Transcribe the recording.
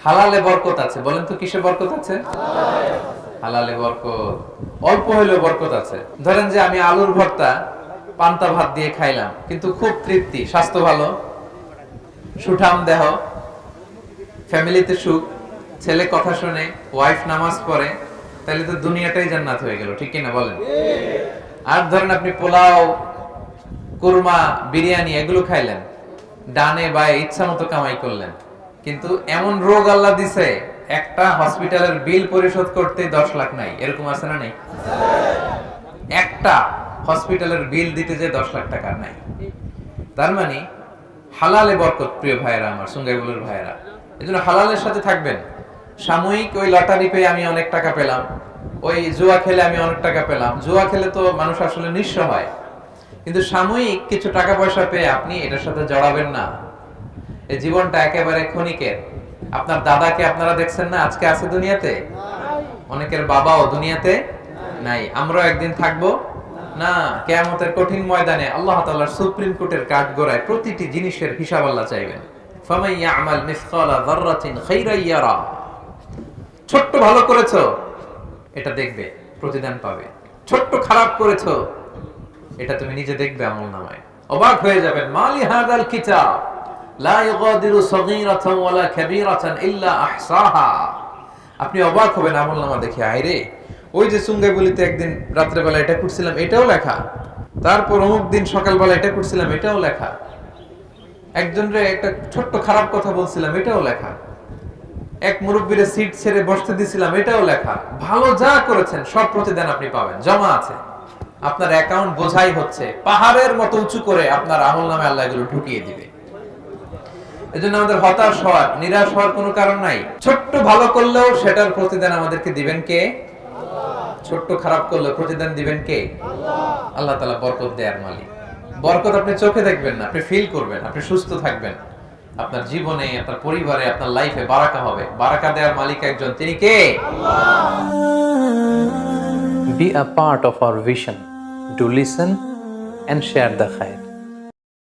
হালালে বরকত আছে। বলেন তো কিসে বরকত আছে? হালালে বরকত। অল্প হইলেও বরকত আছে। ধরেন যে আমি আলুর ভর্তা পান্তা ভাত দিয়ে খাইলাম, কিন্তু খুব তৃপ্তি, স্বাস্থ্য ভালো, সুঠাম দেহ, ফ্যামিলিতে সুখ, ছেলে কথা শুনে, ওয়াইফ নামাজ পড়ে, তাহলে তো দুনিয়াটাই জান্নাত হয়ে গেল, ঠিক কিনা বলেন? আর ধরেন আপনি পোলাও, কুরমা, বিরিয়ানি এগুলো খাইলেন, ডানে বায়ে ইচ্ছা মতো কামাই করলেন, কিন্তু এমন রোগ আল্লাহ দিছে একটা হসপিটালের বিল পরিশোধ করতে 10 লাখ নাই, এরকম আছে না? নেই? একটা হসপিটালের বিল দিতে যে 10 লাখ টাকা নাই। তার মানে হালালে বরকত, প্রিয় ভাইয়েরা আমার, সুঙ্গাইবুলের ভাইয়েরা। এজন্য হালালের সাথে থাকবেন। সাময়িক ওই লটারি পেয়ে আমি অনেক টাকা পেলাম, ওই জুয়া খেলে আমি অনেক টাকা পেলাম, জুয়া খেলে তো মানুষ আসলে নিঃস্ব হয়, কিন্তু সাময়িক কিছু টাকা পয়সা পেয়ে আপনি এটার সাথে জড়াবেন না। এই জীবনটা একেবারে ক্ষণিকের। আপনার দাদাকে আপনারা দেখছেন না, আজকে আছে দুনিয়াতে, অনেকের বাবাও দুনিয়াতে নাই। আমরাও একদিন থাকবো না। কিয়ামতের কঠিন ময়দানে আল্লাহ তাআলার সুপ্রিম কোর্টের কাঠগড়ায় প্রতিটি জিনিসের হিসাব আল্লাহ চাইবেন। ফামান ইয়ামাল মিসকালা যাররাতিন খাইরান ইয়ারা। ছোট্ট ভালো করেছো, এটা দেখবে, প্রতিদান পাবে। ছোট্ট খারাপ করেছো, এটা তুমি নিজে দেখবে আমলনামায়। অবাক হয়ে যাবেন, মালি হাযাল কিতাব লা ইগাদিরু সগীরাতান ওয়ালা কাবীরাতান ইল্লা আহসাহা। আপনি অবাক হবেন আমলনামা দেখে। আইরে, ওই যে সুঙ্গাইবুলিতে একদিন রাত্রেবেলা এটা করছিলাম, এটাও লেখা। তারপর অমুক দিন সকালবেলা এটা করছিলাম, এটাও লেখা। একজনরে একটা ছোট্ট খারাপ কথা বলছিলাম, এটাও লেখা। এক মুরব্বীরে সিট ছেড়ে বসতে দিছিলাম, এটাও লেখা। ভালো যা করেছেন সব প্রতিদান আপনি পাবেন, জমা আছে। আপনার অ্যাকাউন্ট বোঝাই হচ্ছে, পাহাড়ের মতো উঁচু করে আপনার আমলনামায় আল্লাহ এগুলো ঢুকিয়ে দিবে। এজন্য আমাদের হতাশ হওয়ার, নিরাশ হওয়ার কোনো কারণ নাই। ছোট্ট ভালো করলেও সেটার প্রতিদান আমাদেরকে দিবেন কে? ছোট্ট খারাপ করলে প্রতিদান দিবেন কে? আল্লাহ তাআলা বরকত দেয়ার মালিক। বরকত আপনি চোখে দেখবেন না, আপনি ফিল করবেন। আপনি সুস্থ থাকবেন, আপনার জীবনে, আপনার পরিবারে, আপনার লাইফে বারাকা হবে। বারাকা দেওয়ার মালিক একজন, তিনি কে? Be a part of our vision. Do listen and share the khair.